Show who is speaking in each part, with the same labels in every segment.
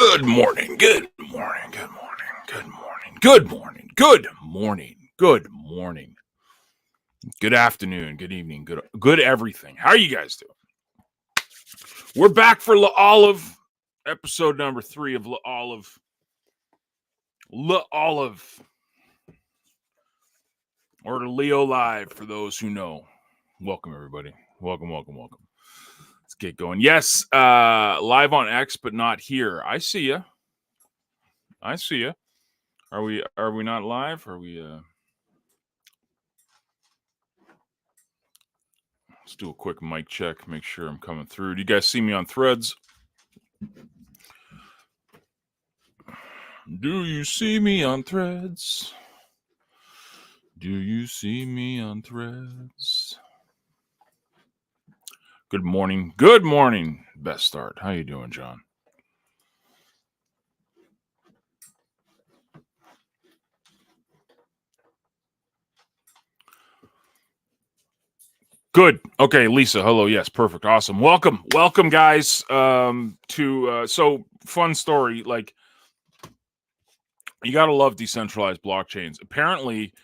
Speaker 1: Good morning, good morning, good morning, good morning, good morning, good morning, good morning, good afternoon, good evening, good everything. How are you guys doing? We're back for La Olive, episode number 3 of La Olive. La Olive. Or Leo Live for those who know. Welcome, everybody. Welcome. Let's get going. Yes, live on X, but not here. I see you. Are we not live? Are we Let's do a quick mic check, make sure I'm coming through. Do you guys see me on Threads? Do you see me on Threads? Do you see me on Threads? Good morning. Good morning. Best start. How you doing, John? Good. Okay, Lisa. Hello. Yes, perfect. Awesome. Welcome, guys. So fun story. Like, you gotta love decentralized blockchains. Apparently,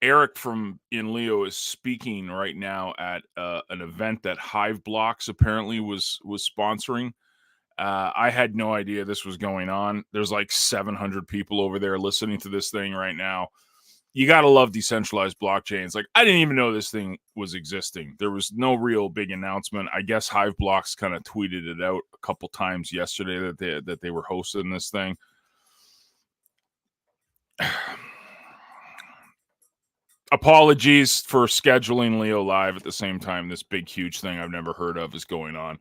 Speaker 1: Eric from in Leo is speaking right now at an event that Hive Blocks apparently was sponsoring. I had no idea this was going on. There's like 700 people over there listening to this thing right now. You got to love decentralized blockchains. Like, I didn't even know this thing was existing. There was no real big announcement. I guess Hive Blocks kind of tweeted it out a couple times yesterday that they were hosting this thing. Apologies for scheduling Leo live at the same time. This big, huge thing I've never heard of is going on.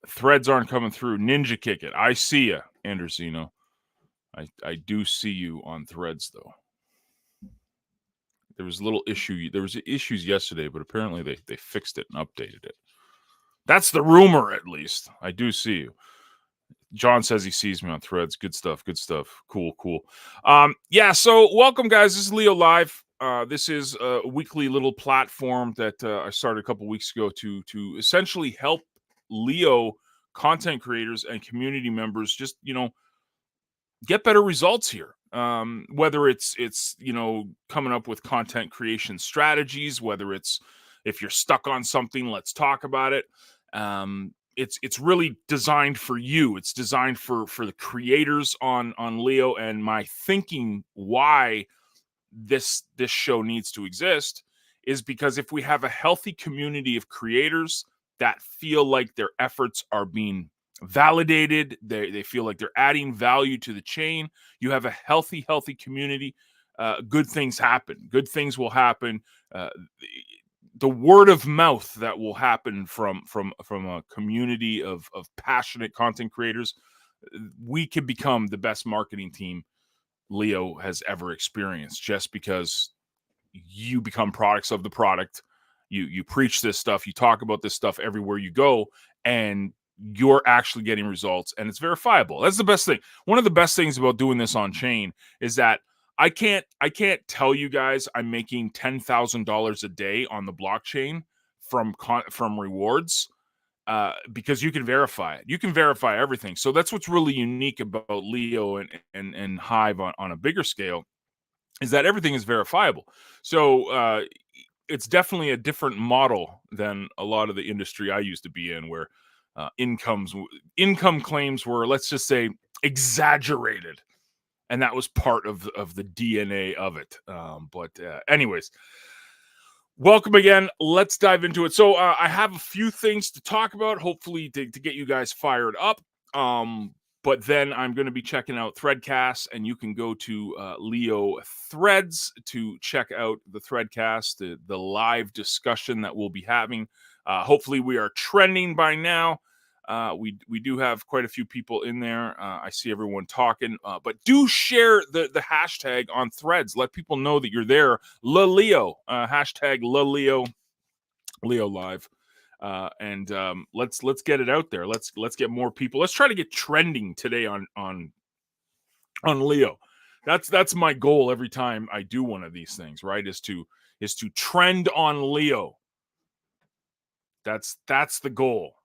Speaker 1: Threads aren't coming through. Ninja Kick It. I see you, Andersino. I do see you on Threads, though. There was a little issue. There was issues yesterday, but apparently they fixed it and updated it. That's the rumor, at least. I do see you. John says he sees me on Threads. Good stuff. Cool. Yeah, so welcome, guys. This is Leo Live. This is a weekly little platform that I started a couple weeks ago to essentially help Leo content creators and community members just, get better results here. Whether it's coming up with content creation strategies, whether it's if you're stuck on something, let's talk about it. It's really designed for you. It's designed for the creators on Leo. And my thinking why this show needs to exist is because if we have a healthy community of creators that feel like their efforts are being validated, they feel like they're adding value to the chain, you have a healthy community, good things happen. Good things will happen. The word of mouth that will happen from a community of passionate content creators, we can become the best marketing team Leo has ever experienced, just because you become products of the product. You preach this stuff, you talk about this stuff everywhere you go, and you're actually getting results, and it's verifiable. That's the best thing. One of the best things about doing this on chain is that I can't tell you guys I'm making $10,000 a day on the blockchain from rewards, because you can verify it. You can verify everything. So that's what's really unique about Leo and Hive on a bigger scale, is that everything is verifiable. So it's definitely a different model than a lot of the industry I used to be in, where income claims were, let's just say, exaggerated, and that was part of the DNA of it. But anyways, welcome again. Let's dive into it. So I have a few things to talk about, hopefully to get you guys fired up. But then I'm going to be checking out Threadcast, and you can go to Leo Threads to check out the Threadcast, the live discussion that we'll be having. Hopefully we are trending by now. We do have quite a few people in there. I see everyone talking, but do share the hashtag on Threads. Let people know that you're there. La Leo, hashtag La Leo Live. And let's get it out there. Let's get more people. Let's try to get trending today on Leo. That's my goal every time I do one of these things, right? Is to trend on Leo. That's the goal.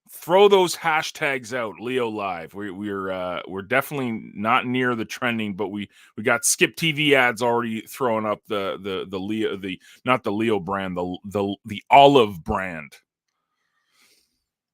Speaker 1: Throw those hashtags out, Leo Live. We're definitely not near the trending, but we got Skip TV ads already throwing up the Leo, the not the Leo brand, the olive brand.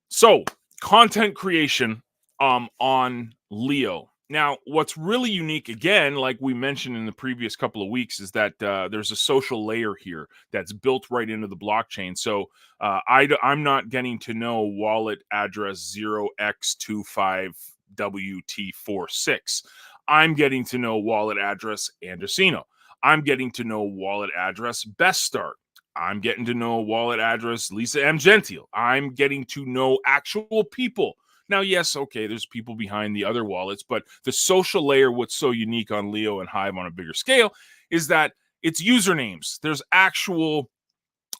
Speaker 1: So content creation on Leo. Now, what's really unique, again, like we mentioned in the previous couple of weeks, is that there's a social layer here that's built right into the blockchain. So I'm not getting to know wallet address 0x25WT46. I'm getting to know wallet address Andersino. I'm getting to know wallet address Best Start. I'm getting to know wallet address Lisa M. Gentile. I'm getting to know actual people. Now, yes, okay, there's people behind the other wallets, but the social layer, what's so unique on Leo and Hive on a bigger scale, is that it's usernames. There's actual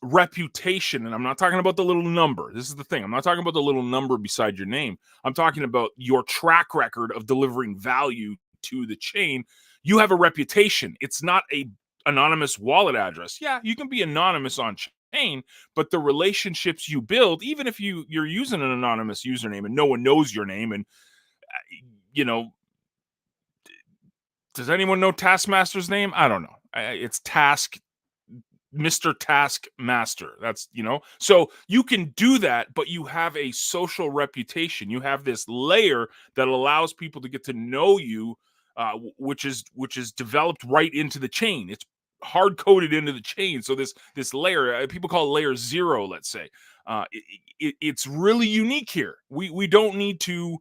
Speaker 1: reputation, and I'm not talking about the little number. This is the thing. I'm not talking about the little number beside your name. I'm talking about your track record of delivering value to the chain. You have a reputation. It's not a anonymous wallet address. Yeah, you can be anonymous on chain, but the relationships you build, even if you're using an anonymous username and no one knows your name, and you know, does anyone know Taskmaster's name? I don't know. It's Mr. Taskmaster. That's, so you can do that, but you have a social reputation. You have this layer that allows people to get to know you, which is developed right into the chain. It's hard coded into the chain. So this layer, people call it layer 0, let's say. It's really unique here. We don't need to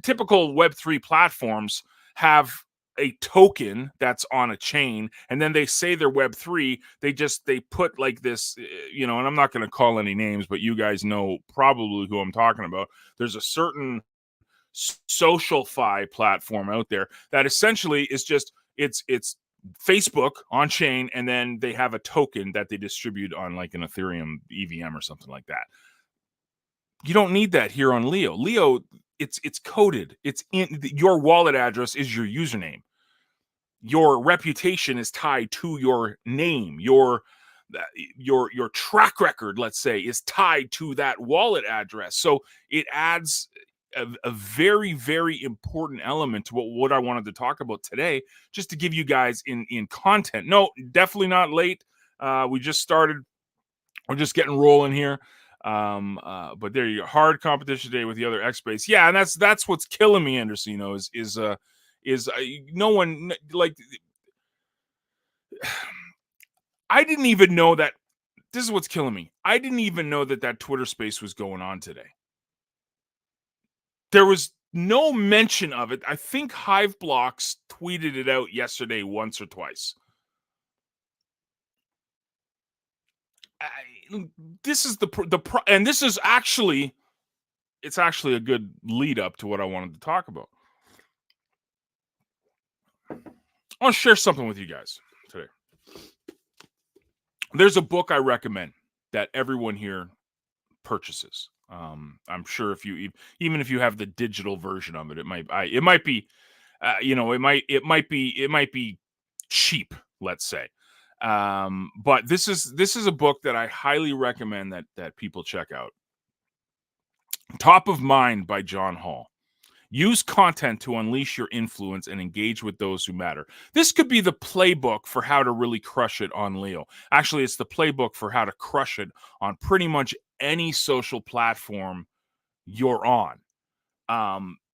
Speaker 1: typical Web3 platforms have a token that's on a chain, and then they say they're Web3. They put like this, and I'm not going to call any names, but you guys know probably who I'm talking about. There's a certain social-fi platform out there that essentially is just it's Facebook on chain, and then they have a token that they distribute on like an Ethereum EVM or something like that. You don't need that here on Leo. Leo, it's coded. It's in your wallet address is your username. Your reputation is tied to your name. Your track record, let's say, is tied to that wallet address. So it adds a very, very important element to what I wanted to talk about today, just to give you guys in content. No, definitely not late. We just started. We're just getting rolling here. But there you go. Hard competition today with the other X-Base. Yeah, and that's what's killing me, Andersino, is no one, like, I didn't even know that. This is what's killing me. I didn't even know that Twitter space was going on today. There was no mention of it. I think Hive Blocks tweeted it out yesterday once or twice. This is and this is actually, it's actually a good lead up to what I wanted to talk about. I want to share something with you guys today. There's a book I recommend that everyone here purchases. I'm sure even if you have the digital version of it, it might be, it might be cheap, let's say. But this is a book that I highly recommend that people check out. Top of Mind by John Hall. Use content to unleash your influence and engage with those who matter. This could be the playbook for how to really crush it on Leo. Actually, it's the playbook for how to crush it on pretty much any social platform you're on.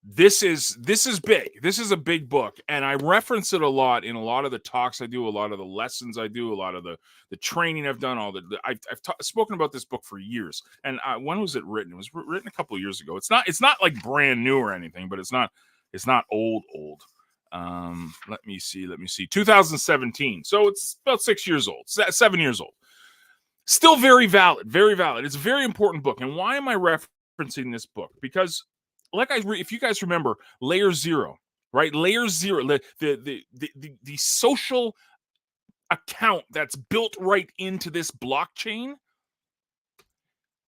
Speaker 1: This is big. This is a big book, and I reference it a lot in a lot of the talks I do, a lot of the lessons I do, a lot of the training I've done. I've spoken about this book for years. And when was it written? It was written a couple of years ago. It's not like brand new or anything, but it's not old. Let me see. 2017. So it's about 6 years old, 7 years old. Still very valid, very valid. It's a very important book. And why am I referencing this book? Because if you guys remember, layer 0, right? Layer 0, the social account that's built right into this blockchain.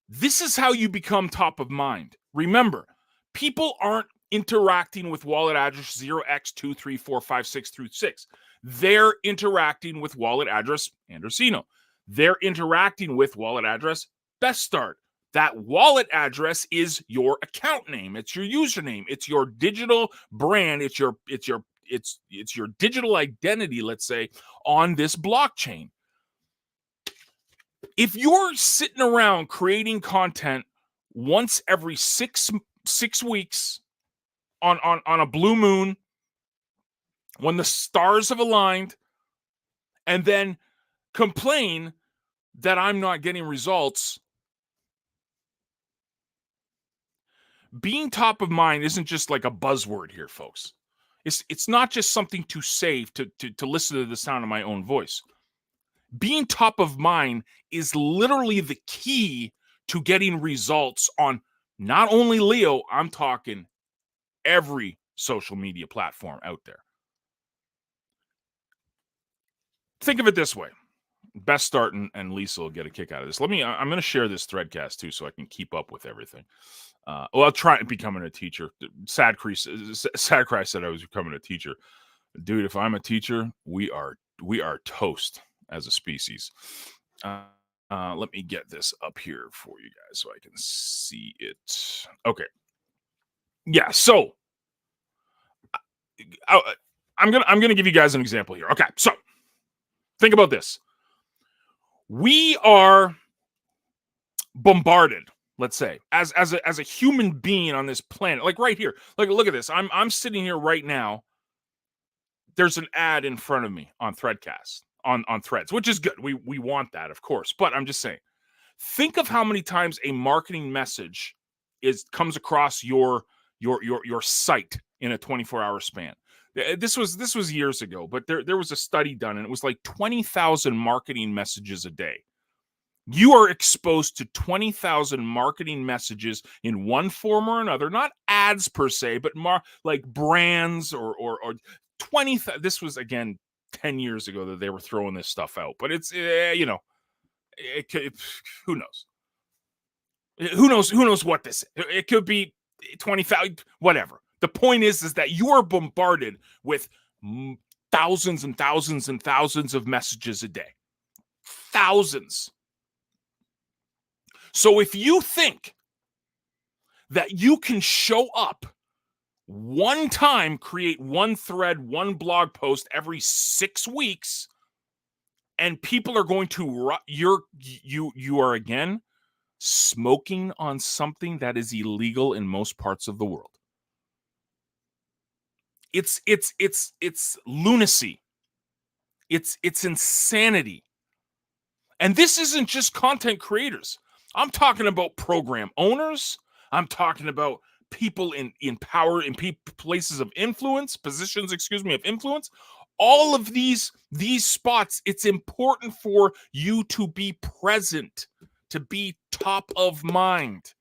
Speaker 1: This is how you become top of mind. Remember, people aren't interacting with wallet address 0x234563 6. They're interacting with wallet address Andersino. They're interacting with wallet address Best Start. That wallet address is your account name. It's your username. It's your digital brand. It's your digital identity, let's say, on this blockchain. If you're sitting around creating content once every six weeks on a blue moon, when the stars have aligned, and then complain that I'm not getting results, being top of mind isn't just like a buzzword here, folks. It's not just something to say to listen to the sound of my own voice. Being top of mind is literally the key to getting results on not only Leo, I'm talking every social media platform out there. Think of it this way. Best Start and Lisa will get a kick out of this. I'm going to share this threadcast too, so I can keep up with everything. I'll try becoming a teacher. Sad Cry said I was becoming a teacher. Dude, if I'm a teacher, we are toast as a species. Let me get this up here for you guys so I can see it. Okay. Yeah, so I'm gonna give you guys an example here. Okay, so think about this. We are bombarded, let's say, as a human being on this planet, like right here. Like, look at this. I'm sitting here right now. There's an ad in front of me on Threadcast, on Threads, which is good. We want that, of course. But I'm just saying, think of how many times a marketing message comes across your site in a 24-hour span. This was years ago, but there was a study done, and it was like 20,000 marketing messages a day. You are exposed to 20,000 marketing messages in one form or another, not ads per se, but like brands or 20. This was, again, 10 years ago that they were throwing this stuff out, but it's, who knows? Who knows what this is? It could be 20,000, whatever. The point is that you are bombarded with thousands and thousands and thousands of messages a day. Thousands. So if you think that you can show up one time, create one thread, one blog post every 6 weeks, and people are going to, you are again smoking on something that is illegal in most parts of the world. It's lunacy. It's insanity. And this isn't just content creators. I'm talking about program owners. I'm talking about people in power, in places of influence, positions, of influence. All of these spots, it's important for you to be present, to be top of mind.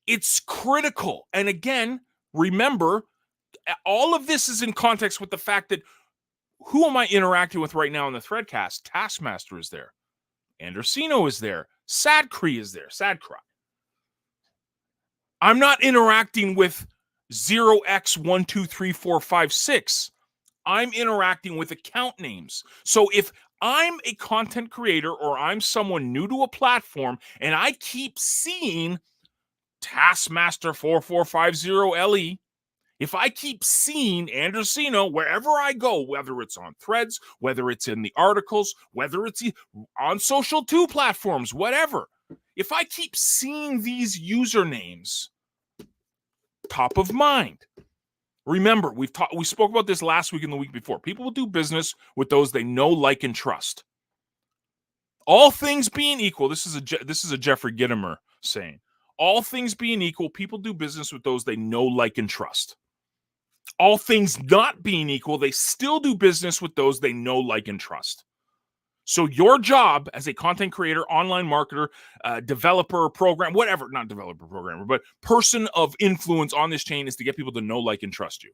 Speaker 1: It's critical. And again, remember, all of this is in context with the fact that who am I interacting with right now in the Threadcast? Taskmaster is there. Andersino is there. Sad Cry is there. Sad Cry. I'm not interacting with 0x123456. I'm interacting with account names. So if I'm a content creator or I'm someone new to a platform and I keep seeing Taskmaster 4450LE, if I keep seeing Andersino wherever I go, whether it's on Threads, whether it's in the articles, whether it's on social 2 platforms, whatever, if I keep seeing these usernames top of mind, remember, we spoke about this last week and the week before. People will do business with those they know, like, and trust. All things being equal, this is a Jeffrey Gitomer saying. All things being equal, people do business with those they know, like, and trust. All things not being equal, they still do business with those they know, like, and trust. So your job as a content creator, online marketer, developer, program, whatever, not developer, programmer, but person of influence on this chain is to get people to know, like, and trust you.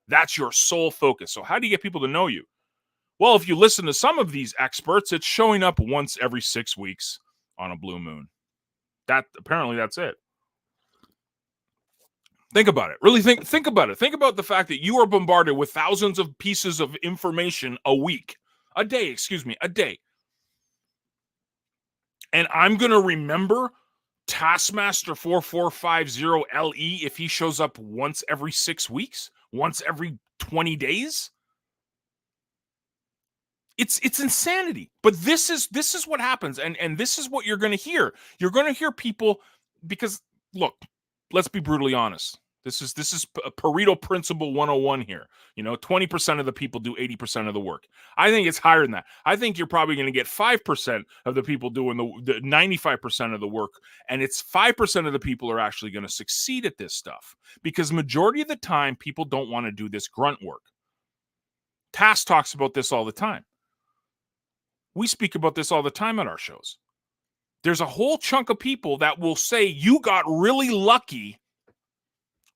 Speaker 1: That's your sole focus. So how do you get people to know you? Well, if you listen to some of these experts, it's showing up once every 6 weeks on a blue moon. Apparently that's it. Think about it. Really think about it. Think about the fact that you are bombarded with thousands of pieces of information a week. A day, excuse me, a day. And I'm going to remember Taskmaster 4450LE if he shows up once every 6 weeks, once every 20 days. It's insanity. But this is what happens, and this is what you're going to hear. You're going to hear people, because look, let's be brutally honest. This is a Pareto principle 101 here. 20% of the people do 80% of the work. I think it's higher than that. I think you're probably going to get 5% of the people doing the 95% of the work, and it's 5% of the people are actually going to succeed at this stuff, because majority of the time people don't want to do this grunt work. Task talks about this all the time. We speak about this all the time at our shows. There's a whole chunk of people that will say you got really lucky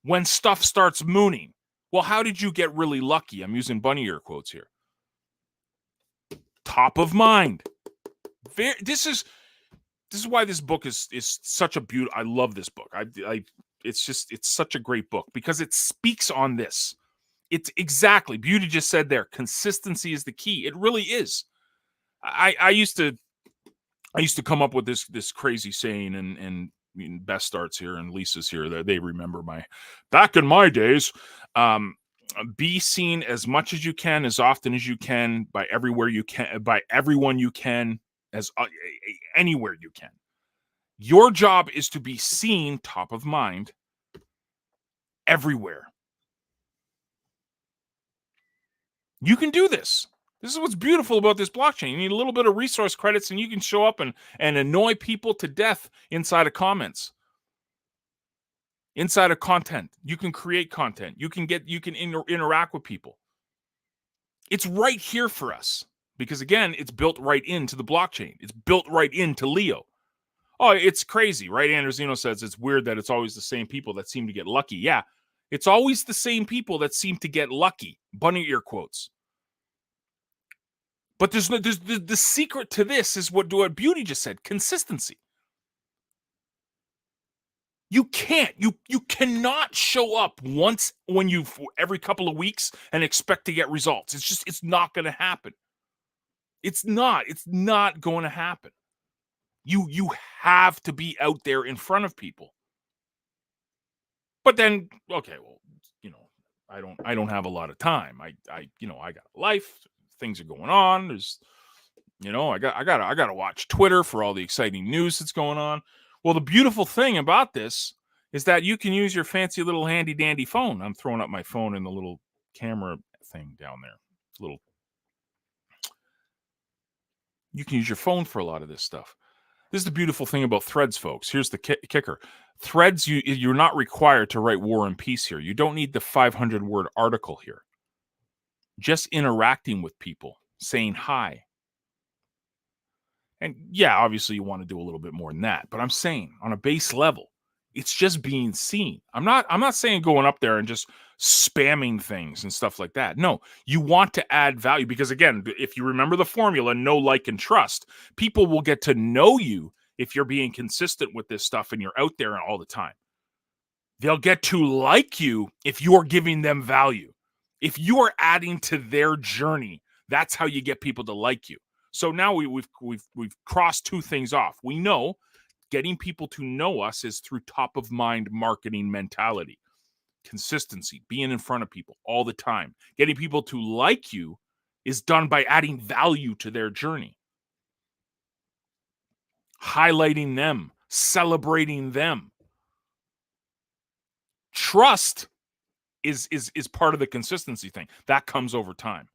Speaker 1: when stuff starts mooning. Well, how did you get really lucky? I'm using bunny ear quotes here. Top of mind. This is why this book is such a beautiful. I love this book. It's such a great book because it speaks on this. It's exactly, Beauty just said there, consistency is the key. It really is. I used to come up with this crazy saying, and Beth starts here and Lisa's here, that they remember back in my days. Be seen as much as you can, as often as you can, by everywhere you can, by everyone you can, as anywhere you can. Your job is to be seen top of mind everywhere. You can do this. This is what's beautiful about this blockchain. You need a little bit of resource credits, and you can show up and annoy people to death inside of comments, inside of content. You can create content. You can interact with people. It's right here for us because, again, it's built right into the blockchain. It's built right into Leo. Oh, it's crazy, right? Androzino says it's weird that it's always the same people that seem to get lucky. Yeah, it's always the same people that seem to get lucky. Bunny ear quotes. But there's the secret to this is what Beauty just said: consistency. You cannot show up once every couple of weeks and expect to get results. It's not going to happen. It's not going to happen. You have to be out there in front of people. But then, okay, well, I don't have a lot of time. I got a life. Things are going on. There's, I got to watch Twitter for all the exciting news that's going on. Well, the beautiful thing about this is that you can use your fancy little handy dandy phone. I'm throwing up my phone in the little camera thing down there. You can use your phone for a lot of this stuff. This is the beautiful thing about Threads, folks. Here's the kicker. Threads, you're not required to write War and Peace here. You don't need the 500-word article here. Just interacting with people, saying hi. And yeah, obviously you want to do a little bit more than that. But I'm saying on a base level, it's just being seen. I'm not saying going up there and just spamming things and stuff like that. No, you want to add value because, again, if you remember the formula, know, like, and trust, people will get to know you if you're being consistent with this stuff and you're out there all the time. They'll get to like you if you're giving them value. If you are adding to their journey, that's how you get people to like you. So now we've crossed two things off. We know getting people to know us is through top of mind marketing mentality, consistency, being in front of people all the time. Getting people to like you is done by adding value to their journey, highlighting them, celebrating them. Trust is part of the consistency thing. That comes over time.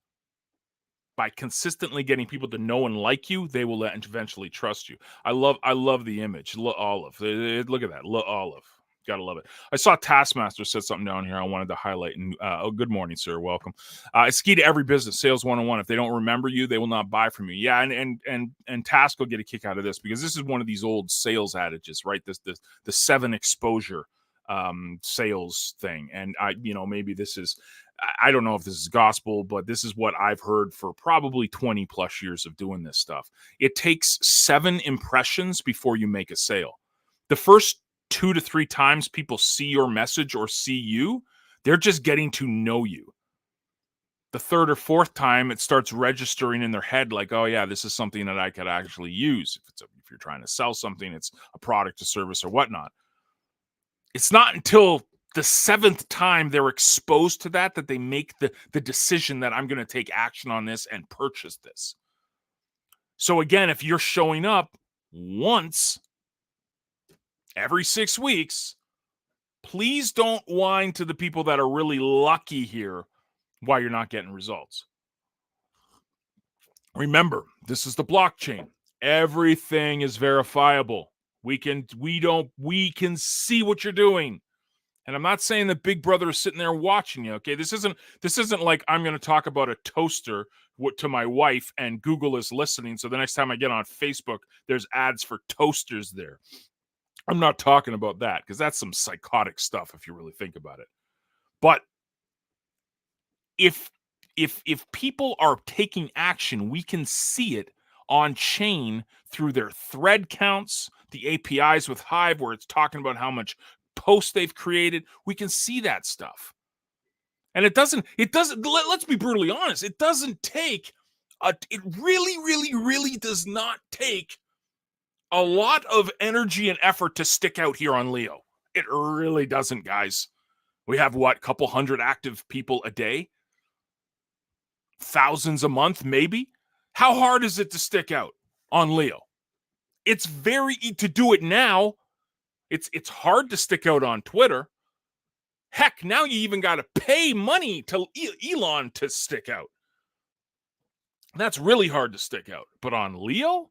Speaker 1: By consistently getting people to know and like you, they will eventually trust you. I love the image. Olive. Look at that. Olive. Gotta love it. I saw Taskmaster said something down here I wanted to highlight. And good morning, sir. Welcome. It's key to every business. Sales 101. If they don't remember you, they will not buy from you. Yeah, and Task will get a kick out of this because this is one of these old sales adages, right? The 7 exposure sales thing. And maybe this is, I don't know if this is gospel, but this is what I've heard for probably 20 plus years of doing this stuff. It takes 7 impressions before you make a sale. The first 2 to 3 times people see your message or see you, they're just getting to know you. The third or fourth time, it starts registering in their head like, oh yeah, this is something that I could actually use. If you're trying to sell something, it's a product, a service, or whatnot. It's not until the seventh time they're exposed to that they make the decision that I'm going to take action on this and purchase this. So again, if you're showing up once every 6 weeks, please don't whine to the people that are really lucky here why you're not getting results. Remember, this is the blockchain. Everything is verifiable. We can see what you're doing. And I'm not saying that Big Brother is sitting there watching you, okay? This isn't like I'm going to talk about a toaster to my wife and Google is listening, so the next time I get on Facebook, there's ads for toasters there. I'm not talking about that because that's some psychotic stuff if you really think about it. But if people are taking action, we can see it on chain through their thread counts, the APIs with Hive where it's talking about how much posts they've created. We can see that stuff. And it doesn't, let's be brutally honest, it doesn't take, it really does not take a lot of energy and effort to stick out here on Leo. It really doesn't, guys. We have couple hundred active people a day? Thousands a month, maybe? How hard is it to stick out on Leo? It's to do it now. It's hard to stick out on Twitter. Heck, now you even got to pay money to Elon to stick out. That's really hard to stick out. But on Leo,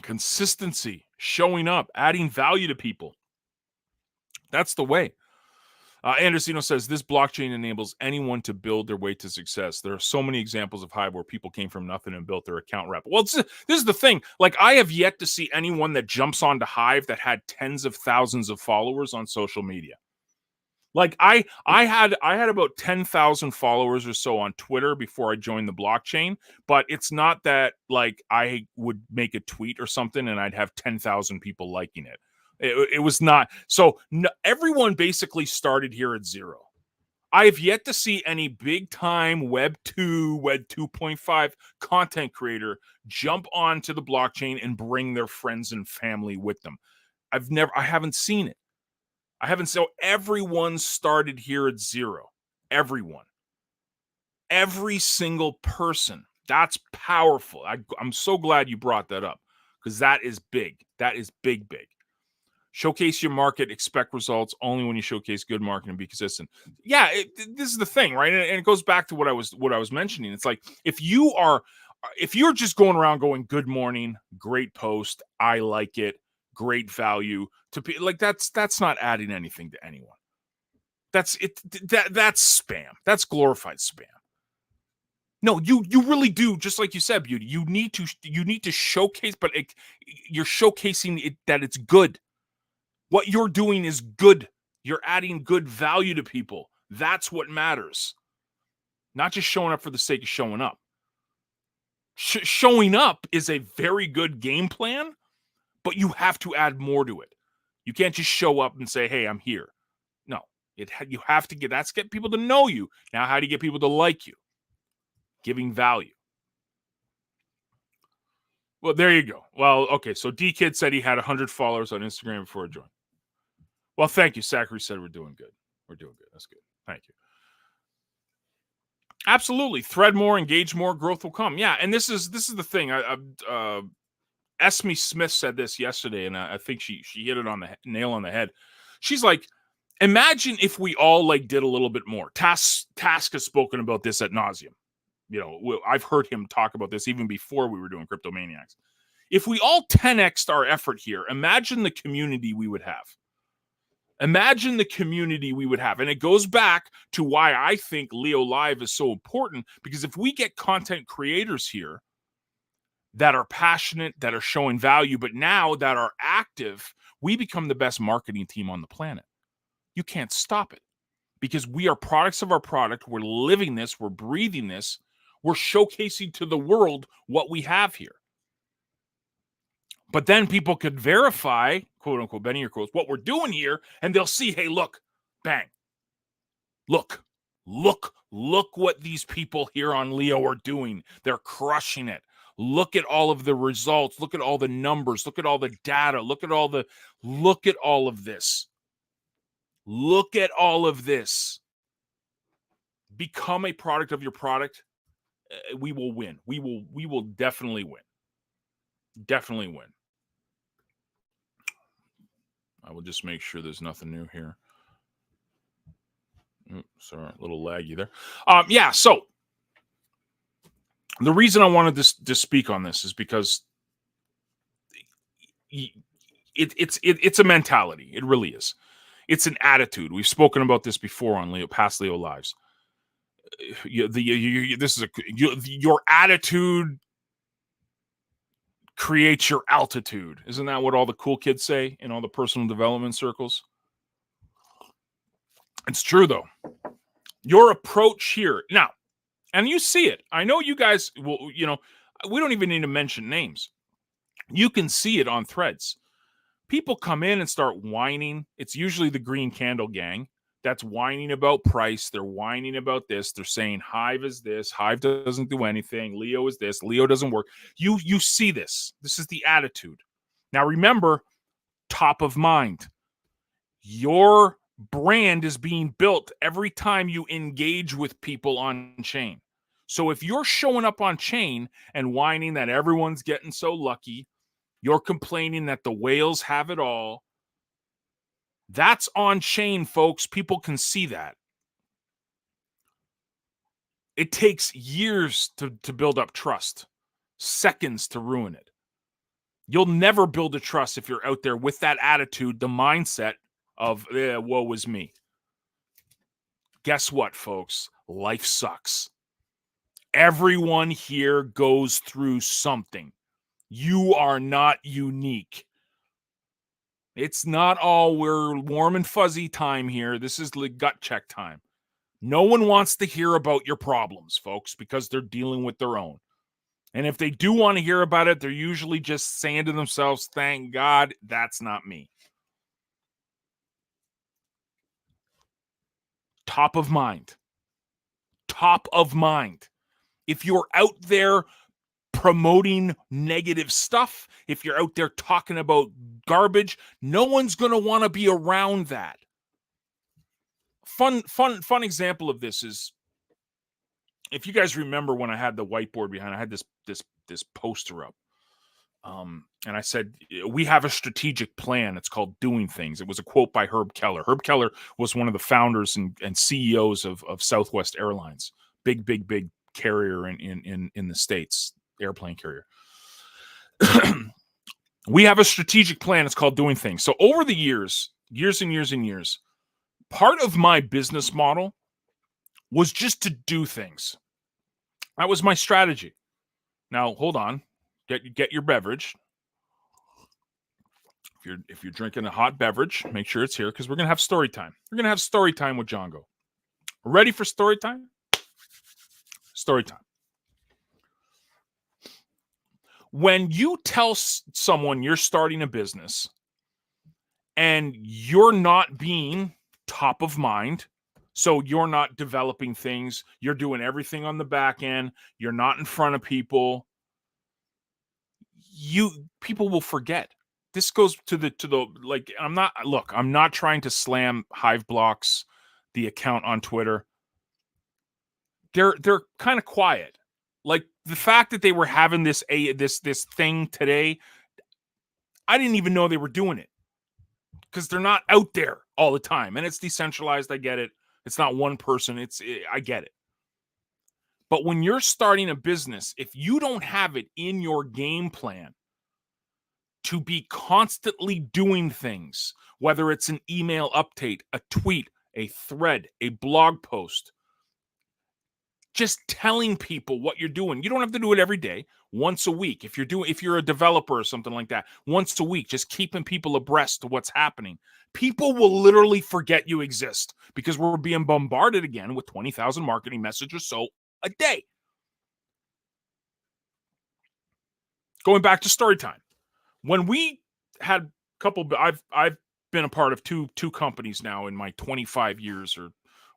Speaker 1: consistency, showing up, adding value to people. That's the way. Andersino says, this blockchain enables anyone to build their way to success. There are so many examples of Hive where people came from nothing and built their account rep. Well, this is the thing. Like, I have yet to see anyone that jumps onto Hive that had tens of thousands of followers on social media. Like, I had about 10,000 followers or so on Twitter before I joined the blockchain, but it's not that, like, I would make a tweet or something and I'd have 10,000 people liking it. It was not. So everyone basically started here at zero. I have yet to see any big time Web 2.5 content creator jump onto the blockchain and bring their friends and family with them. I haven't seen it. So everyone started here at zero. Everyone. Every single person. That's powerful. I'm so glad you brought that up because that is big. That is big. Showcase your market, expect results only when you showcase good marketing and be consistent. Yeah, this is the thing, right? And it goes back to what I was mentioning. It's like if you're just going around going good morning, great post, I like it, great value to be like that's not adding anything to anyone. That's it. That's spam. That's glorified spam. No, you really do. Just like you said, Beauty. You need to showcase, but you're showcasing it that it's good. What you're doing is good. You're adding good value to people. That's what matters. Not just showing up for the sake of showing up. Showing up is a very good game plan, but you have to add more to it. You can't just show up and say, hey, I'm here. No, you have to get people to know you. Now, how do you get people to like you? Giving value. Well, there you go. Well, okay, so D-Kid said he had 100 followers on Instagram before I joined. Well, thank you. Zachary said we're doing good. We're doing good. That's good. Thank you. Absolutely. Thread more, engage more, growth will come. Yeah, and this is the thing. Esme Smith said this yesterday, and I think she hit it on the nail on the head. She's like, imagine if we all like did a little bit more. Task has spoken about this ad nauseum. You know, I've heard him talk about this even before we were doing Cryptomaniacs. If we all 10x'd our effort here, imagine the community we would have. Imagine the community we would have. And it goes back to why I think Leo Live is so important, because if we get content creators here that are passionate, that are showing value, but now that are active, we become the best marketing team on the planet. You can't stop it because we are products of our product. We're living this. We're breathing this. We're showcasing to the world what we have here. But then people could verify, quote unquote, Benny or quotes, what we're doing here, and they'll see, hey, look, bang. Look, Look what these people here on Leo are doing. They're crushing it. Look at all of the results. Look at all the numbers. Look at all the data. Look at all of this. Look at all of this. Become a product of your product. We will win. We will definitely win. Definitely win. I will just make sure there's nothing new here. Sorry, a little laggy there. Yeah, so the reason I wanted to speak on this is because it's a mentality. It really is. It's an attitude. We've spoken about this before on past Leo Lives. Your attitude creates your altitude. Isn't that what all the cool kids say in all the personal development circles? It's true, though. Your approach here now, and you see it. I know you guys will, we don't even need to mention names. You can see it on threads. People come in and start whining. It's usually the Green Candle gang that's whining about price. They're whining about this. They're saying Hive is this. Hive doesn't do anything. Leo is this. Leo doesn't work. You see this. This is the attitude. Now remember, top of mind. Your brand is being built every time you engage with people on chain. So if you're showing up on chain and whining that everyone's getting so lucky, you're complaining that the whales have it all, that's on chain, folks. People can see that. It takes years to build up trust, seconds to ruin it. You'll never build a trust if you're out there with that attitude, the mindset of, woe is me. Guess what, folks? Life sucks. Everyone here goes through something. You are not unique. It's not all we're warm and fuzzy time here. This is the gut check time. No one wants to hear about your problems, folks, because they're dealing with their own. And if they do want to hear about it, they're usually just saying to themselves, thank God that's not me. Top of mind. Top of mind. If you're out there promoting negative stuff, if you're out there talking about garbage, no one's going to want to be around that. Fun example of this is, if you guys remember when I had the whiteboard behind, I had this poster up. And I said, we have a strategic plan. It's called Doing Things. It was a quote by Herb Keller. Herb Keller was one of the founders and CEOs of Southwest Airlines. Big carrier in the States, airplane carrier. We have a strategic plan. It's called Doing Things. So over the years and years, part of my business model was just to do things. That was my strategy. Now, hold on. Get your beverage. If you're drinking a hot beverage, make sure it's here, because we're going to have story time. We're going to have story time with Django. Ready for story time? Story time. When you tell someone you're starting a business and you're not being top of mind, so you're not developing things, you're doing everything on the back end, you're not in front of people, people will forget. This goes to the like, I'm not trying to slam Hive Blocks, the account on Twitter. They're kind of quiet. Like, the fact that they were having this thing today, I didn't even know they were doing it, because they're not out there all the time, and it's decentralized. I get it. It's not one person. I get it. But when you're starting a business, if you don't have it in your game plan to be constantly doing things, whether it's an email update, a tweet, a thread, a blog post, just telling people what you're doing. You don't have to do it every day. Once a week. If you're a developer or something like that, once a week, just keeping people abreast to what's happening. People will literally forget you exist, because we're being bombarded again with 20,000 marketing messages or so a day. Going back to story time. When we had a couple, I've been a part of two companies now in my 25 years or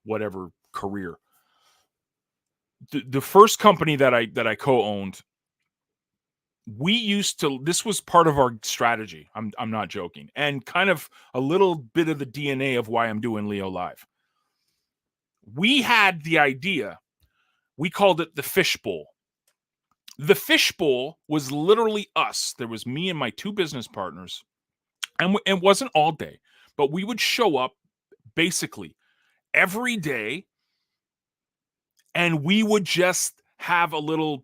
Speaker 1: whatever career. The first company that I co-owned, this was part of our strategy. I'm not joking. And kind of a little bit of the DNA of why I'm doing Leo Live. We had the idea, we called it the fishbowl. The fishbowl was literally us. There was me and my two business partners, and it wasn't all day, but we would show up basically every day, and we would just have a little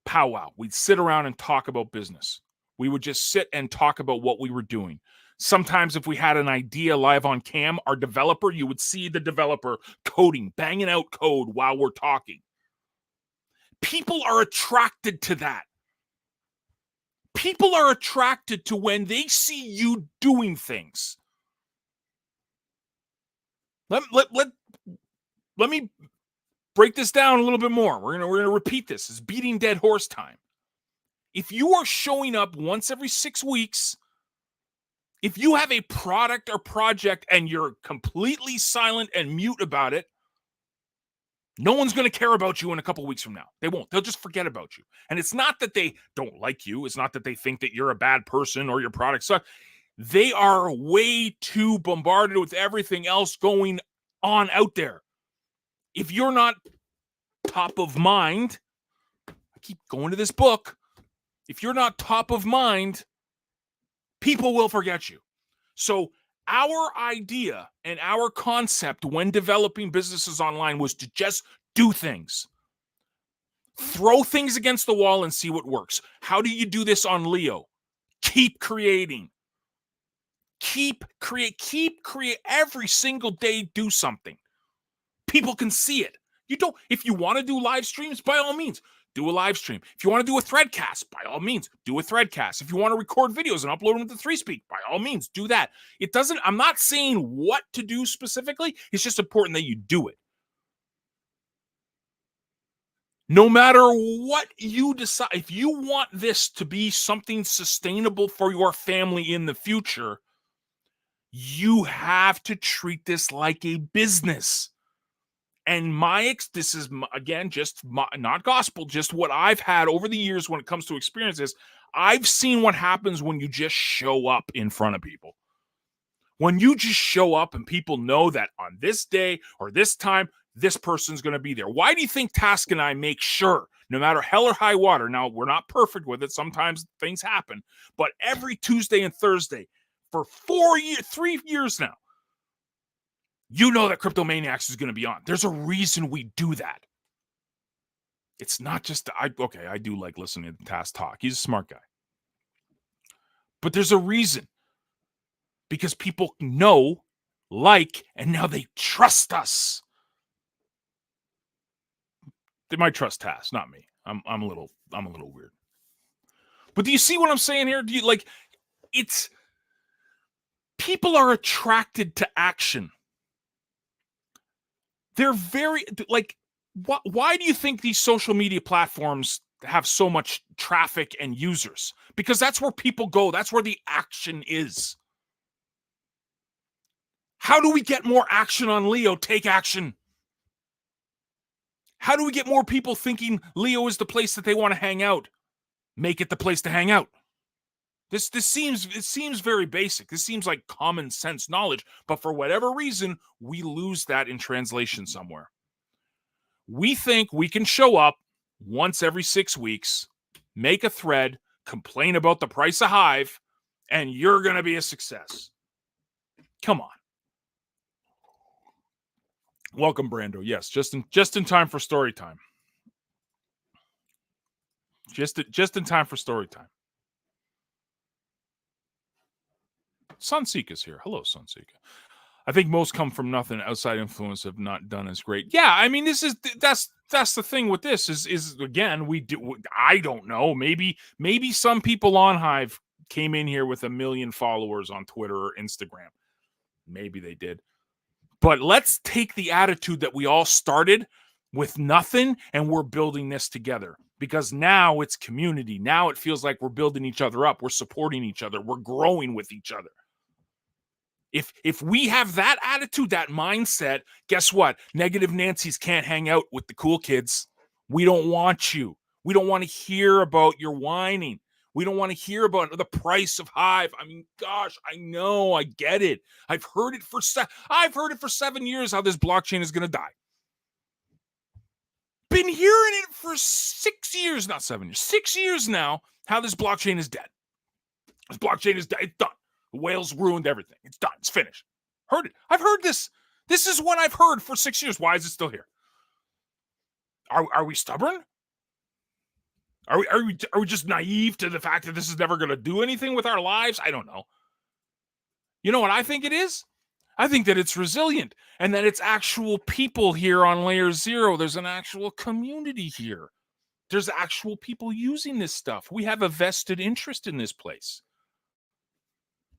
Speaker 1: powwow. We'd sit around and talk about business. We would just sit and talk about what we were doing. Sometimes if we had an idea live on cam, our developer, you would see the developer coding, banging out code while we're talking. People are attracted to that. People are attracted to when they see you doing things. Let me break this down a little bit more. We're gonna repeat this. It's beating dead horse time. If you are showing up once every 6 weeks, if you have a product or project and you're completely silent and mute about it, no one's going to care about you in a couple weeks from now. They won't. They'll just forget about you. And it's not that they don't like you. It's not that they think that you're a bad person or your product sucks. They are way too bombarded with everything else going on out there. If you're not top of mind, I keep going to this book. If you're not top of mind, people will forget you. So our idea and our concept when developing businesses online was to just do things. Throw things against the wall and see what works. How do you do this on Leo? Keep creating. Keep create every single day. Do something. People can see it. If you want to do live streams, by all means, do a live stream. If you want to do a threadcast, by all means, do a threadcast. If you want to record videos and upload them to 3Speak, by all means, do that. I'm not saying what to do specifically. It's just important that you do it. No matter what you decide, if you want this to be something sustainable for your family in the future, you have to treat this like a business. And this is, again, not gospel, just what I've had over the years when it comes to experiences. I've seen what happens when you just show up in front of people. When you just show up and people know that on this day or this time, this person's going to be there. Why do you think Task and I make sure, no matter hell or high water, now we're not perfect with it, sometimes things happen, but every Tuesday and Thursday for 3 years now, you know that Cryptomaniacs is going to be on. There's a reason we do that. It's not just, I do like listening to Task talk. He's a smart guy. But there's a reason. Because people know, and now they trust us. They might trust Task, not me. I'm a little weird. But do you see what I'm saying here? People are attracted to action. They're very, why do you think these social media platforms have so much traffic and users? Because that's where people go. That's where the action is. How do we get more action on Leo? Take action. How do we get more people thinking Leo is the place that they want to hang out? Make it the place to hang out. It seems very basic. This seems like common sense knowledge, but for whatever reason, we lose that in translation somewhere. We think we can show up once every 6 weeks, make a thread, complain about the price of Hive, and you're going to be a success. Come on. Welcome, Brando. Yes, just in time for story time. Just in time for story time. Sunseek is here. Hello, Sunseek. I think most come from nothing. Outside influence have not done as great. Yeah, I mean, that's the thing with this is again, I don't know. Maybe some people on Hive came in here with 1 million followers on Twitter or Instagram. Maybe they did. But let's take the attitude that we all started with nothing and we're building this together. Because now it's community. Now it feels like we're building each other up. We're supporting each other. We're growing with each other. If we have that attitude, that mindset, guess what? Negative Nancy's can't hang out with the cool kids. We don't want you. We don't want to hear about your whining. We don't want to hear about the price of Hive. I mean, gosh, I know, I get it. I've heard it for 7 years how this blockchain is going to die. Been hearing it for 6 years, not 7 years, 6 years now, how this blockchain is dead. This blockchain is dead. It's done. The whales ruined everything. It's done. It's finished. Heard it. I've heard this. This is what I've heard for 6 years. Why is it still here? Are we stubborn? Are we just naive to the fact that this is never going to do anything with our lives? I don't know. You know what I think it is? I think that it's resilient and that it's actual people here on layer 0. There's an actual community here. There's actual people using this stuff. We have a vested interest in this place.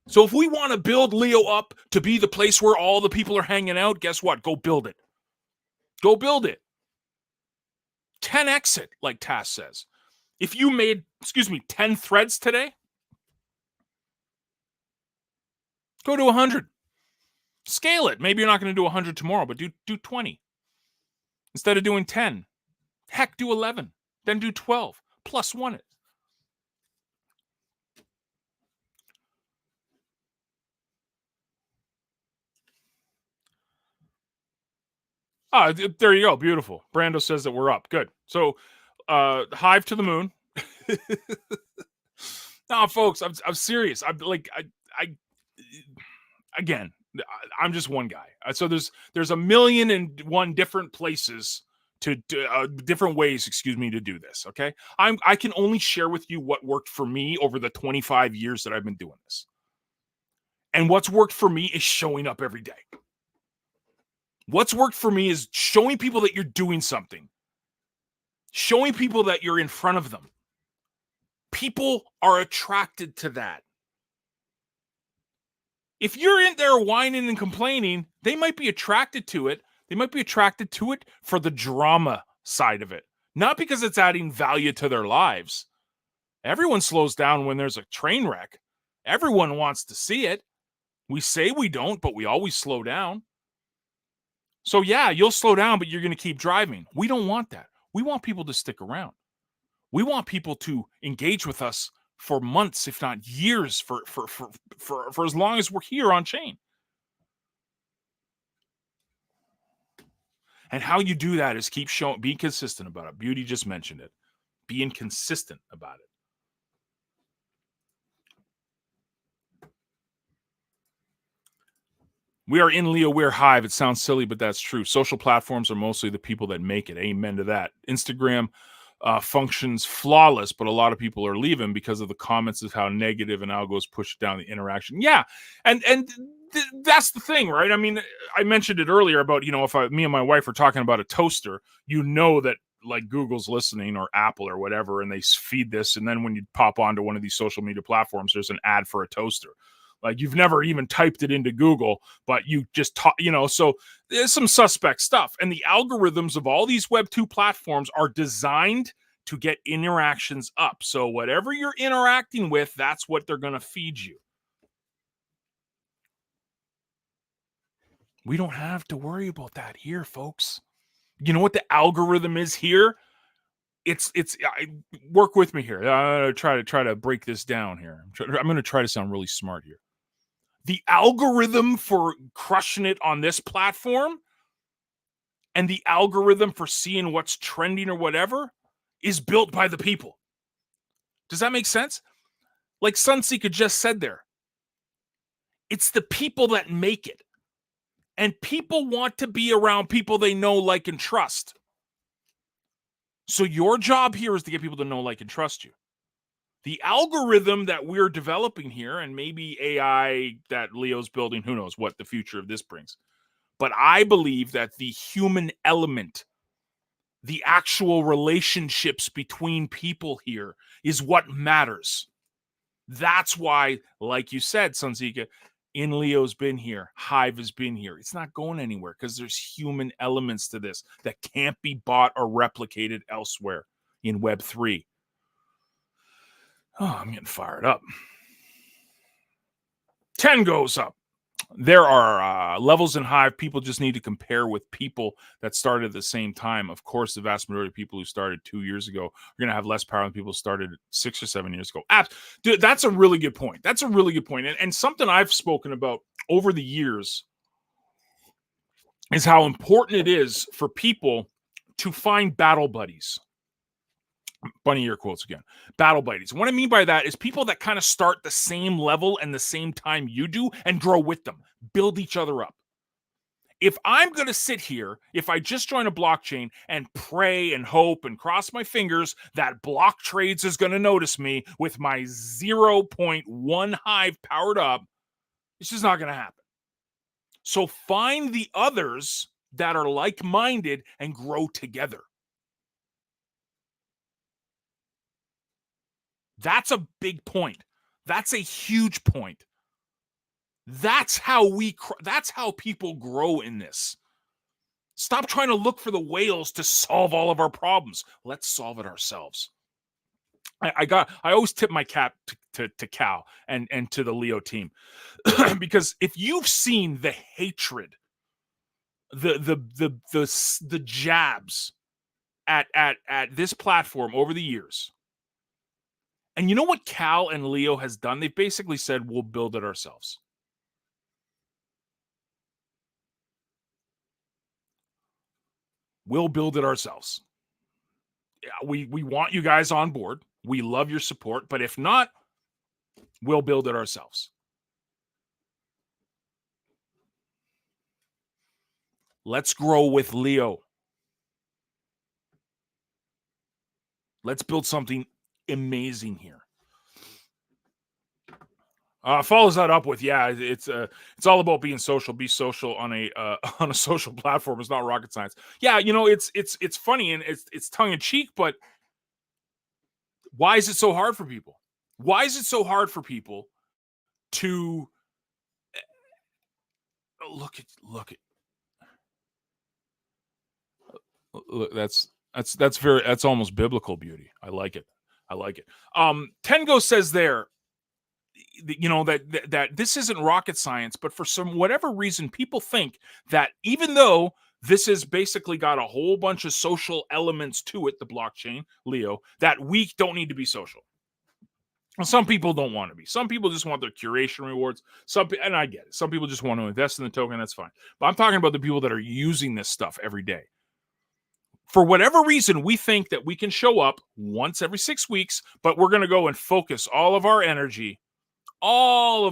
Speaker 1: So if we want to build Leo up to be the place where all the people are hanging out, guess what? Go build it. Go build it. 10x it, like Tass says. If you made, 10 threads today, go to 100. Scale it. Maybe you're not going to do 100 tomorrow, but do 20. Instead of doing 10, heck, do 11. Then do 12. Plus one it. Ah, there you go. Beautiful. Brando says that we're up. Good. So, Hive to the moon. No, folks, I'm serious. Again, I'm just one guy. So there's 1,000,001 different places different ways, to do this. Okay. I can only share with you what worked for me over the 25 years that I've been doing this. And what's worked for me is showing up every day. What's worked for me is showing people that you're doing something. Showing people that you're in front of them. People are attracted to that. If you're in there whining and complaining, they might be attracted to it. They might be attracted to it for the drama side of it. Not because it's adding value to their lives. Everyone slows down when there's a train wreck. Everyone wants to see it. We say we don't, but we always slow down. So yeah, you'll slow down, but you're going to keep driving. We don't want that. We want people to stick around. We want people to engage with us for months, if not years, for as long as we're here on chain. And how you do that is keep being consistent about it. Beauty just mentioned it. Being consistent about it. We are in Leo, we're Hive. It sounds silly, but that's true. Social platforms are mostly the people that make it. Amen to that. Instagram functions flawless, but a lot of people are leaving because of the comments of how negative and algos push down the interaction. Yeah, and that's the thing, right? I mean, I mentioned it earlier about, if me and my wife are talking about a toaster, that like Google's listening or Apple or whatever, and they feed this, and then when you pop onto one of these social media platforms, there's an ad for a toaster. Like you've never even typed it into Google, but you just so there's some suspect stuff. And the algorithms of all these Web 2 platforms are designed to get interactions up. So whatever you're interacting with, that's what they're going to feed you. We don't have to worry about that here, folks. You know what the algorithm is here? It's work with me here. Try to break this down here. I'm going to try to sound really smart here. The algorithm for crushing it on this platform and the algorithm for seeing what's trending or whatever is built by the people. Does that make sense? Like Sunseeker just said there. It's the people that make it. And people want to be around people they know, like, and trust. So your job here is to get people to know, like, and trust you. The algorithm that we're developing here, and maybe AI that Leo's building, who knows what the future of this brings. But I believe that the human element, the actual relationships between people here is what matters. That's why, like you said, Sunzika, In Leo's been here. Hive has been here. It's not going anywhere because there's human elements to this that can't be bought or replicated elsewhere in Web3. Oh, I'm getting fired up. 10 goes up. There are levels in Hive. People just need to compare with people that started at the same time. Of course, the vast majority of people who started 2 years ago are going to have less power than people who started 6 or 7 years ago. Dude, that's a really good point. That's a really good point. And something I've spoken about over the years is how important it is for people to find battle buddies. Bunny ear quotes again. Battle buddies. What I mean by that is people that kind of start the same level and the same time you do and grow with them. Build each other up. If I'm going to sit here, if I just join a blockchain and pray and hope and cross my fingers that Block Trades is going to notice me with my 0.1 Hive powered up, it's just not going to happen. So find the others that are like-minded and grow together. That's a big point. That's a huge point. That's how people grow in this. Stop trying to look for the whales to solve all of our problems. Let's solve it ourselves. I always tip my cap to Cal and to the Leo team because if you've seen the hatred, the jabs at this platform over the years, and you know what Cal and Leo has done? They've basically said, we'll build it ourselves. We'll build it ourselves. We want you guys on board. We love your support. But if not, we'll build it ourselves. Let's grow with Leo. Let's build something amazing here. Follows that up with, it's all about being social. Be social on a social platform. It's not rocket science. Yeah, it's funny and it's tongue in cheek, but why is it so hard for people? Why is it so hard for people to look at? Look, that's almost biblical beauty. I like it. Tengo says there, that this isn't rocket science, but for whatever reason, people think that even though this has basically got a whole bunch of social elements to it, the blockchain, Leo, that we don't need to be social. Well, some people don't want to be. Some people just want their curation rewards. And I get it. Some people just want to invest in the token. That's fine. But I'm talking about the people that are using this stuff every day. For whatever reason, we think that we can show up once every 6 weeks, but we're going to go and focus all of our energy on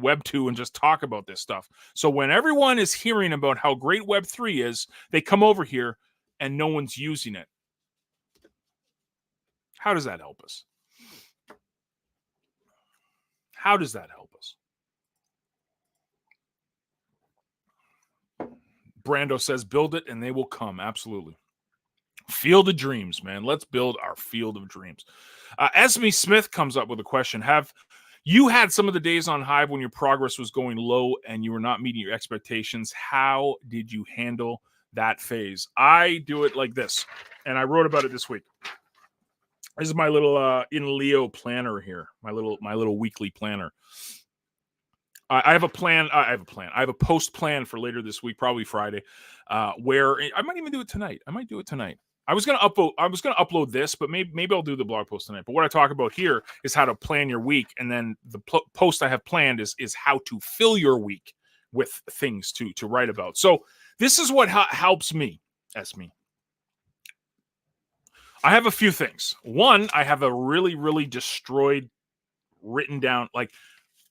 Speaker 1: Web2 and just talk about this stuff. So when everyone is hearing about how great Web3 is, they come over here and no one's using it. How does that help us? How does that help us? Brando says, build it and they will come. Absolutely. Field of dreams, man. Let's build our field of dreams. Esme Smith comes up with a question. Have you had some of the days on Hive when your progress was going low and you were not meeting your expectations? How did you handle that phase? I do it like this, and I wrote about it this week. This is my little in Leo planner here, my little weekly planner. I have a plan. I have a post plan for later this week, probably Friday, where I might even do it tonight. I was gonna upload this, but maybe I'll do the blog post tonight. But what I talk about here is how to plan your week, and then the post I have planned is how to fill your week with things to write about. So this is what helps me, Esme. I have a few things. One, I have a really, really destroyed, written down, like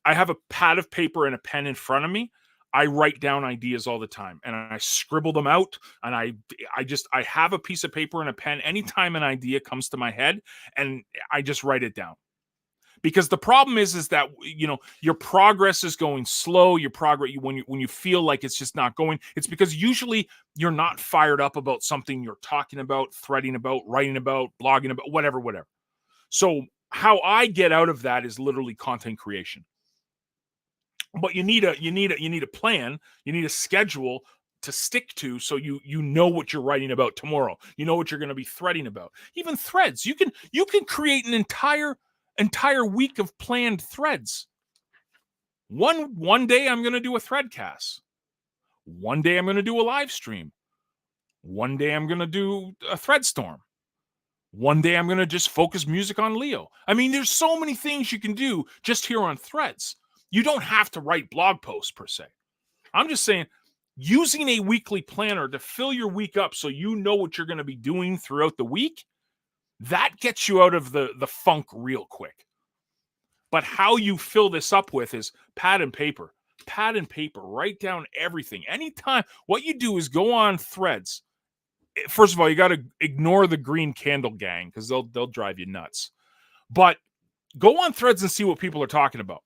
Speaker 1: I have a pad of paper and a pen in front of me. I write down ideas all the time and I scribble them out. And I have a piece of paper and a pen anytime an idea comes to my head, and I just write it down. Because the problem is that, your progress is going slow. Your progress, when you feel like it's just not going, it's because usually you're not fired up about something you're talking about, threading about, writing about, blogging about, whatever. So how I get out of that is literally content creation. But you need a plan, you need a schedule to stick to, so you know what you're writing about tomorrow. You know what you're going to be threading about. Even threads, you can create an entire week of planned threads. One day I'm going to do a threadcast. One day I'm going to do a live stream. One day I'm going to do a thread storm. One day I'm going to just focus music on Leo. I mean, there's so many things you can do just here on Threads. You don't have to write blog posts per se. I'm just saying, using a weekly planner to fill your week up so you know what you're going to be doing throughout the week, that gets you out of the funk real quick. But how you fill this up with is pad and paper. Pad and paper. Write down everything. Anytime. What you do is go on Threads. First of all, you got to ignore the green candle gang because they'll drive you nuts. But go on Threads and see what people are talking about.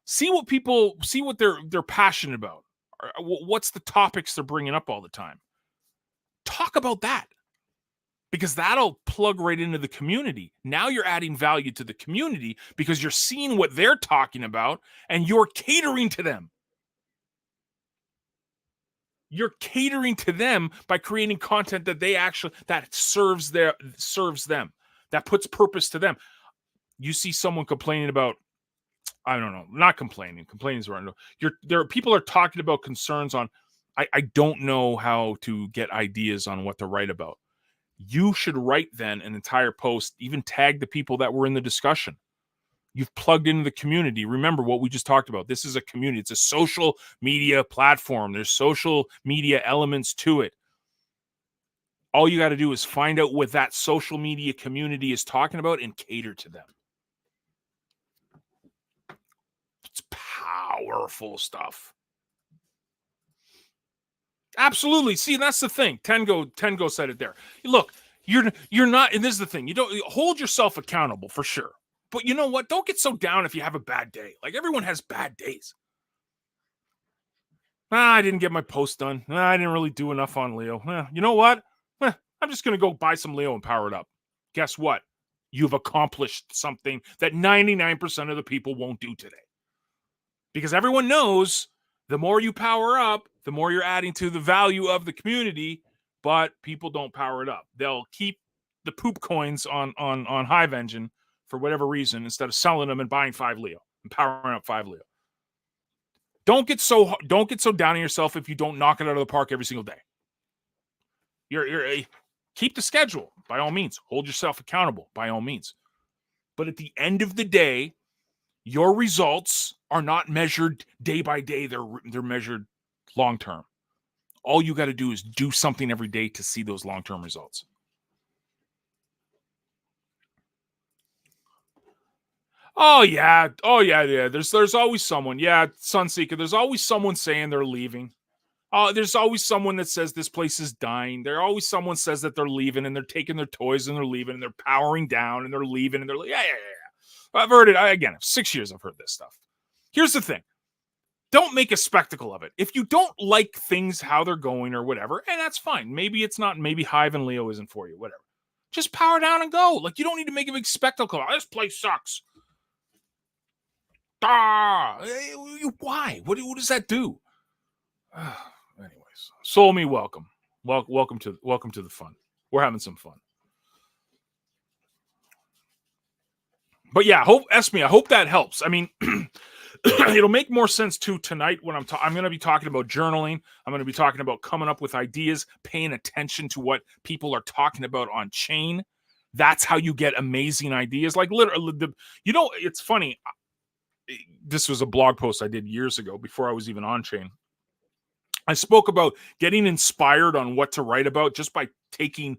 Speaker 1: See what they're passionate about. What's the topics they're bringing up all the time? Talk about that, because that'll plug right into the community. Now you're adding value to the community because you're seeing what they're talking about and you're catering to them. You're catering to them by creating content that serves them, that puts purpose to them. You see someone complaining about, I don't know, not complaining. Complaining is wrong. People are talking about concerns on, I don't know how to get ideas on what to write about. You should write then an entire post, even tag the people that were in the discussion. You've plugged into the community. Remember what we just talked about. This is a community. It's a social media platform. There's social media elements to it. All you got to do is find out what that social media community is talking about and cater to them. It's powerful stuff. Absolutely. See, that's the thing. Tengo said it there. Look, you're not, and this is the thing. You don't hold yourself accountable for sure. But you know what? Don't get so down if you have a bad day. Like, everyone has bad days. I didn't get my post done. I didn't really do enough on Leo. You know what? I'm just going to go buy some Leo and power it up. Guess what? You've accomplished something that 99% of the people won't do today. Because everyone knows the more you power up, the more you're adding to the value of the community, but people don't power it up. They'll keep the poop coins on Hive Engine for whatever reason instead of selling them and buying 5 Leo and powering up 5 Leo. Don't get so down on yourself if you don't knock it out of the park every single day. You're keep the schedule by all means. Hold yourself accountable by all means. But at the end of the day, your results are not measured day by day. They're measured long term. All you got to do is do something every day to see those long-term results. Oh yeah. There's always someone. Yeah, Sunseeker. There's always someone saying they're leaving. There's always someone that says this place is dying. There's always someone says that they're leaving and they're taking their toys and they're leaving and they're powering down and they're leaving and they're yeah. I've heard it. Again, 6 years I've heard this stuff. Here's the thing. Don't make a spectacle of it. If you don't like things, how they're going or whatever, and that's fine. Maybe it's not, maybe Hive and Leo isn't for you, whatever. Just power down and go. Like, you don't need to make a big spectacle. This place sucks. Why? What does that do? Anyways, Soul Me, welcome. Welcome to the fun. We're having some fun. But yeah, I hope that helps. I mean, it'll make more sense too tonight when I'm going to be talking about journaling. I'm going to be talking about coming up with ideas, paying attention to what people are talking about on chain. That's how you get amazing ideas. Like, literally, it's funny. This was a blog post I did years ago before I was even on chain. I spoke about getting inspired on what to write about just by taking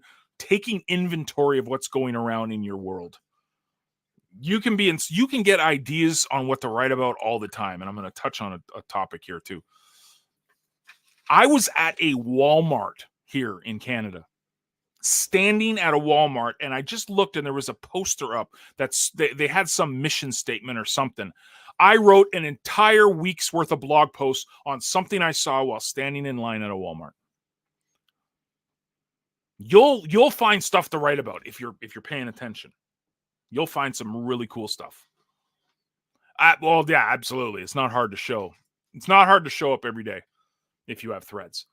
Speaker 1: inventory of what's going around in your world. You can get ideas on what to write about all the time. And I'm going to touch on a topic here too. I was at a Walmart here in Canada, standing at a Walmart, and I just looked and there was a poster up they had some mission statement or something. I wrote an entire week's worth of blog posts on something I saw while standing in line at a Walmart. You'll find stuff to write about if you're paying attention. You'll find some really cool stuff. Well, yeah, absolutely. It's not hard to show. It's not hard to show up every day if you have threads.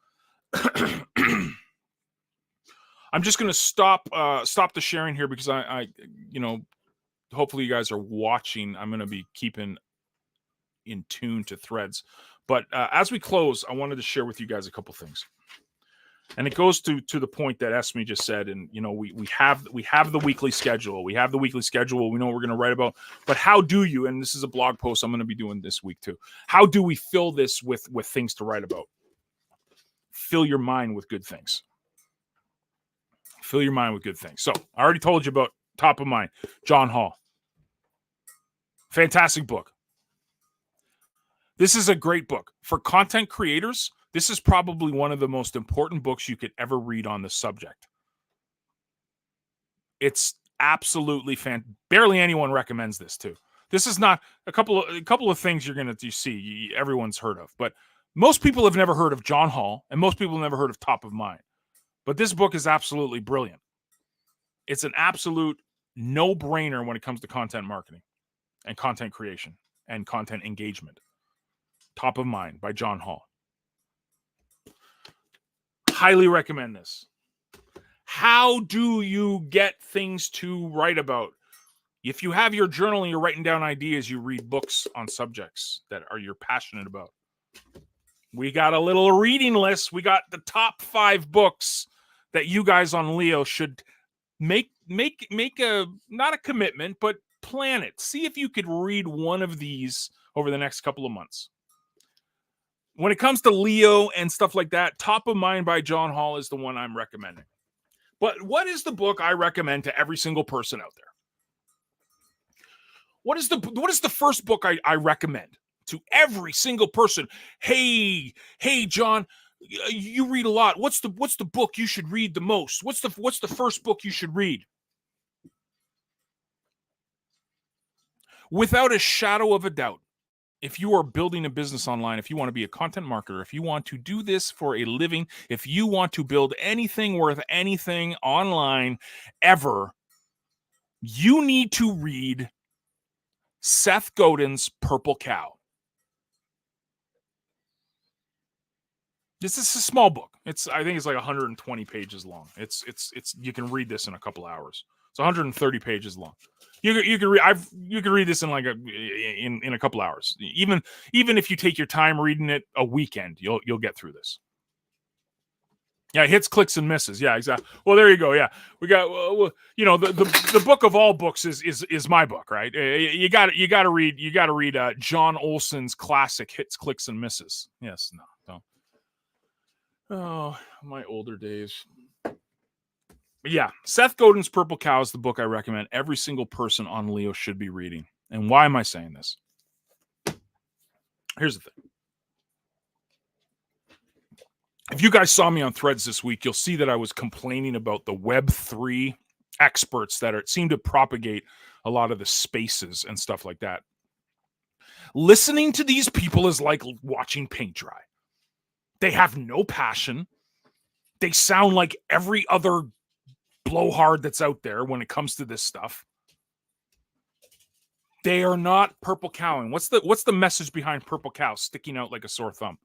Speaker 1: I'm just going to stop the sharing here because I hopefully you guys are watching. I'm going to be keeping in tune to Threads. But as we close, I wanted to share with you guys a couple things. And it goes to the point that Esme just said. And, you know, we have the weekly schedule. We have the weekly schedule. We know what we're going to write about. But how do you, and this is a blog post I'm going to be doing this week too, how do we fill this with things to write about? Fill your mind with good things. Fill your mind with good things. So I already told you about Top of Mind, John Hall. Fantastic book. This is a great book. For content creators, this is probably one of the most important books you could ever read on the subject. It's absolutely barely anyone recommends this too. This is not a couple of things you're going to see everyone's heard of, but most people have never heard of John Hall, and most people have never heard of Top of Mind. But this book is absolutely brilliant. It's an absolute no-brainer when it comes to content marketing and content creation and content engagement. Top of Mind by John Hall. Highly recommend this. How do you get things to write about? If you have your journal and you're writing down ideas, you read books on subjects that you're passionate about. We got a little reading list. We got the top 5 books that you guys on Leo should make a, not a commitment, but plan it. See if you could read one of these over the next couple of months. When it comes to Leo and stuff like that, Top of Mind by John Hall is the one I'm recommending. But what is the book I recommend to every single person out there? What is the first book I recommend to every single person? Hey, John, you read a lot. What's the book you should read the most? What's the first book you should read? Without a shadow of a doubt, if you are building a business online, if you want to be a content marketer, if you want to do this for a living, if you want to build anything worth anything online ever, you need to read Seth Godin's Purple Cow. This is a small book. I think it's like 120 pages long. It's you can read this in a couple hours. It's 130 pages long. You can read this in like in a couple hours. Even if you take your time reading it a weekend, you'll get through this. Yeah, hits, clicks, and misses. Yeah, exactly. Well, there you go. Yeah, we got the book of all books is my book, right? You got to read John Olson's classic Hits, Clicks, and Misses. Yes, no. Oh, my older days. But yeah, Seth Godin's Purple Cow is the book I recommend every single person on Leo should be reading. And why am I saying this? Here's the thing. If you guys saw me on Threads this week, you'll see that I was complaining about the Web3 experts that seem to propagate a lot of the spaces and stuff like that. Listening to these people is like watching paint dry. They have no passion. They sound like every other blowhard that's out there when it comes to this stuff. They are not purple cowing. What's the message behind Purple Cow sticking out like a sore thumb?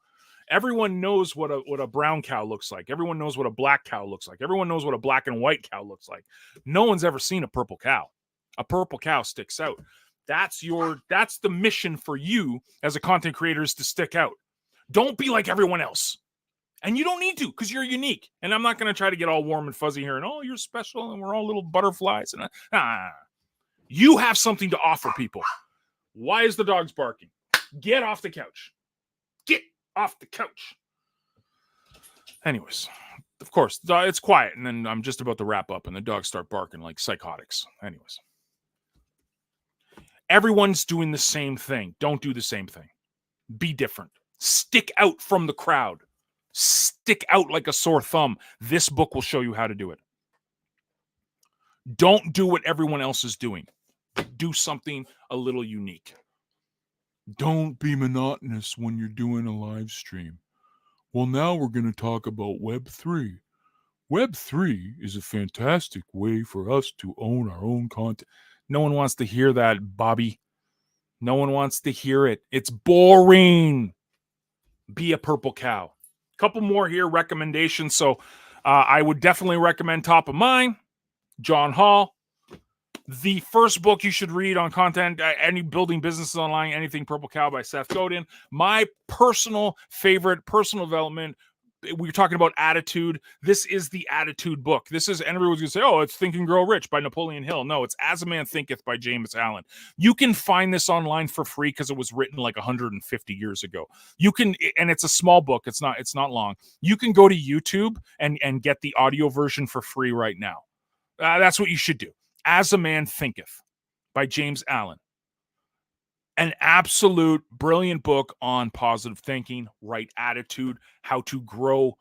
Speaker 1: Everyone knows what a brown cow looks like. Everyone knows what a black cow looks like. Everyone knows what a black and white cow looks like. No one's ever seen a purple cow. A purple cow sticks out. That's the mission for you as a content creator, is to stick out. Don't be like everyone else. And you don't need to, because you're unique. And I'm not going to try to get all warm and fuzzy here and, oh, you're special and we're all little butterflies. And you have something to offer people. Why is the dogs barking? Get off the couch. Get off the couch. Anyways, of course, it's quiet. And then I'm just about to wrap up and the dogs start barking like psychotics. Anyways. Everyone's doing the same thing. Don't do the same thing. Be different. Stick out from the crowd. Stick out like a sore thumb. This book will show you how to do it. Don't do what everyone else is doing. Do something a little unique. Don't be monotonous when you're doing a live stream. Well, now we're going to talk about Web3. Web3 is a fantastic way for us to own our own content. No one wants to hear that, Bobby. No one wants to hear it. It's boring. Be a purple cow. Couple more here, recommendations. So I would definitely recommend Top of Mind, John Hall. The first book you should read on content, any building businesses online, anything Purple Cow by Seth Godin. My personal favorite, personal development. We're talking about attitude. This is the attitude book. This is, and everyone's gonna say, "Oh, it's Think and Grow Rich" by Napoleon Hill. No, it's As a Man Thinketh by James Allen. You can find this online for free because it was written like 150 years ago. You can, and it's a small book. It's not long. You can go to YouTube and get the audio version for free right now. That's what you should do. As a Man Thinketh by James Allen. An absolute brilliant book on positive thinking, right attitude, how to grow,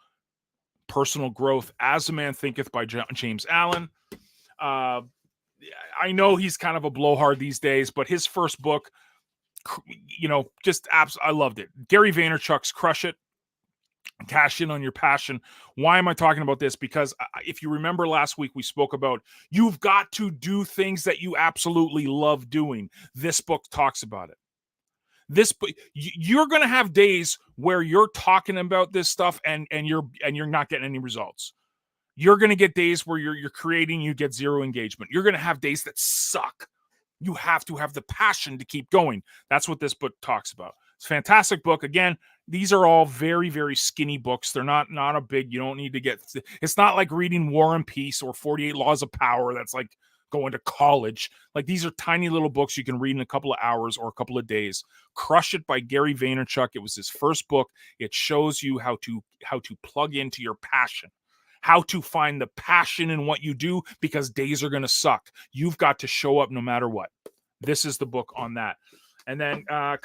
Speaker 1: personal growth. As a Man Thinketh by James Allen. I know he's kind of a blowhard these days, but his first book, I loved it. Gary Vaynerchuk's Crush It. Cash in on your passion. Why am I talking about this? Because if you remember last week, we spoke about you've got to do things that you absolutely love doing. This book talks about it. You're going to have days where you're talking about this stuff and you're not getting any results. You're going to get days where you're creating, you get zero engagement. You're going to have days that suck. You have to have the passion to keep going. That's what this book talks about. It's a fantastic book. Again, these are all very, very skinny books. They're not a big, you don't need to get, it's not like reading War and Peace or 48 Laws of Power. That's like going to college. Like, these are tiny little books you can read in a couple of hours or a couple of days. Crush It by Gary Vaynerchuk. It was his first book. It shows you how to plug into your passion, how to find the passion in what you do, because days are going to suck. You've got to show up no matter what. This is the book on that. And then I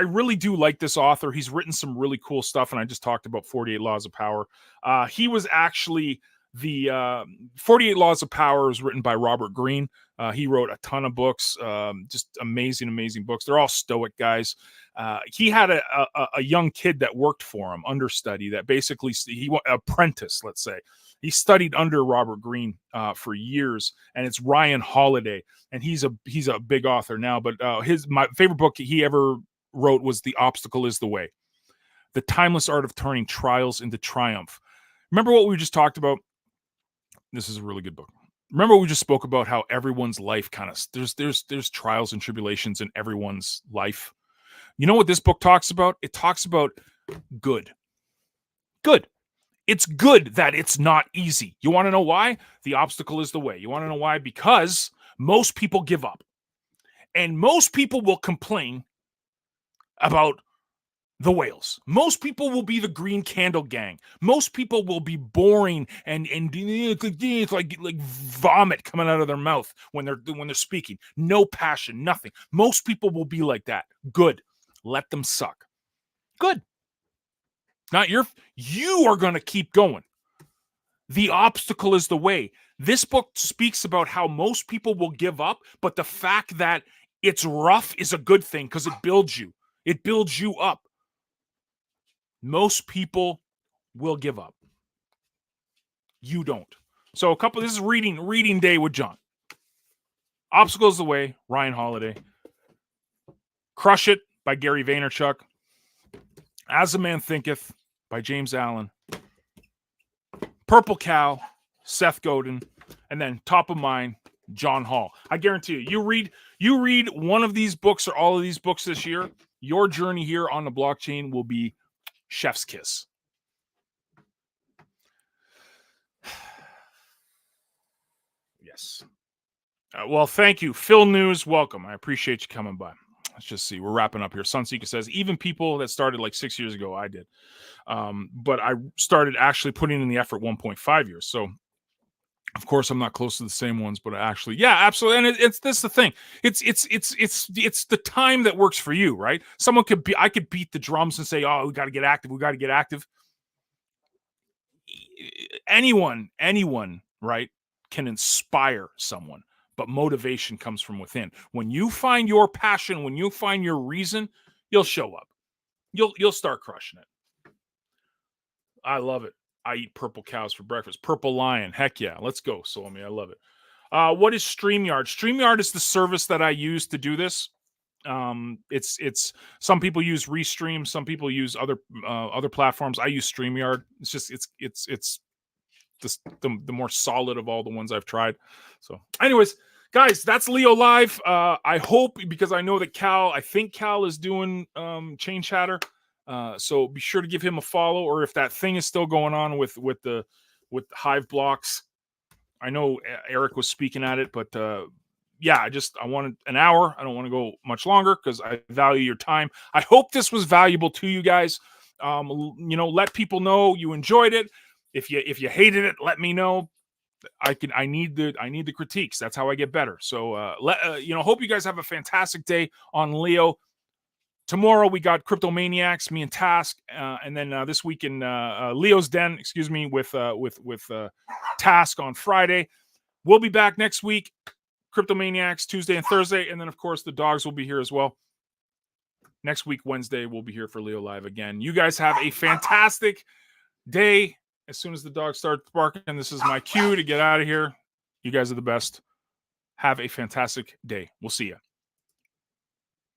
Speaker 1: really do like this author. He's written some really cool stuff, and I just talked about 48 Laws of Power. He was actually the 48 Laws of Power is written by Robert Greene. He wrote a ton of books, just amazing books. They're all Stoic guys. He had a young kid that worked for him, understudy, that basically apprentice, let's say. He studied under Robert Greene for years, and it's Ryan Holiday, and he's a big author now. But my favorite book he ever wrote was The Obstacle is the Way, The Timeless Art of Turning Trials into Triumph. Remember what we just talked about? This is a really good book. Remember we just spoke about how everyone's life kind of, there's trials and tribulations in everyone's life. You know what this book talks about? It talks about good. It's good that it's not easy. You want to know why? The obstacle is the way. You want to know why? Because most people give up. And most people will complain about the whales. Most people will be the green candle gang. Most people will be boring and like vomit coming out of their mouth when they're speaking. No passion, nothing. Most people will be like that. Good. Let them suck. Good. You are going to keep going. The obstacle is the way. This book speaks about how most people will give up, but the fact that it's rough is a good thing because it builds you. It builds you up. Most people will give up. You don't. So this is reading day with John. Obstacle is the Way, Ryan Holiday. Crush It by Gary Vaynerchuk. As a Man Thinketh by James Allen. Purple Cow, Seth Godin, and then top of mind, John Hall. I guarantee you read one of these books or all of these books this year, your journey here on the blockchain will be chef's kiss. Yes. Well, thank you. Phil News, welcome. I appreciate you coming by. Let's just see. We're wrapping up here. Sunseeker says, even people that started like 6 years ago, I did. But I started actually putting in the effort 1.5 years. So, of course, I'm not close to the same ones, but actually, yeah, absolutely. And it's the thing. It's the time that works for you, right? I could beat the drums and say, oh, we got to get active. We got to get active. Anyone, right, can inspire someone. But motivation comes from within. When you find your passion, when you find your reason, you'll show up. You'll start crushing it. I love it. I eat purple cows for breakfast. Purple lion. Heck yeah. Let's go, Salome. I love it. What is StreamYard? StreamYard is the service that I use to do this. It's some people use Restream, some people use other platforms. I use StreamYard. It's the more solid of all the ones I've tried. So, anyways, guys, that's Leo Live. I hope, because I know that I think Cal is doing Chain Chatter. So be sure to give him a follow, or if that thing is still going on with the Hive blocks. I know Eric was speaking at it, but yeah, I wanted an hour. I don't want to go much longer because I value your time. I hope this was valuable to you guys. Let people know you enjoyed it. If you hated it, let me know. I need the critiques. That's how I get better. So hope you guys have a fantastic day on Leo. Tomorrow we got Crypto Maniacs, me and Task, and then this week in Leo's Den, with Task on Friday. We'll be back next week. Crypto Maniacs Tuesday and Thursday, and then of course the dogs will be here as well. Next week, Wednesday, we'll be here for Leo Live again. You guys have a fantastic day. As soon as the dogs start barking, this is my cue to get out of here. You guys are the best. Have a fantastic day. We'll see you.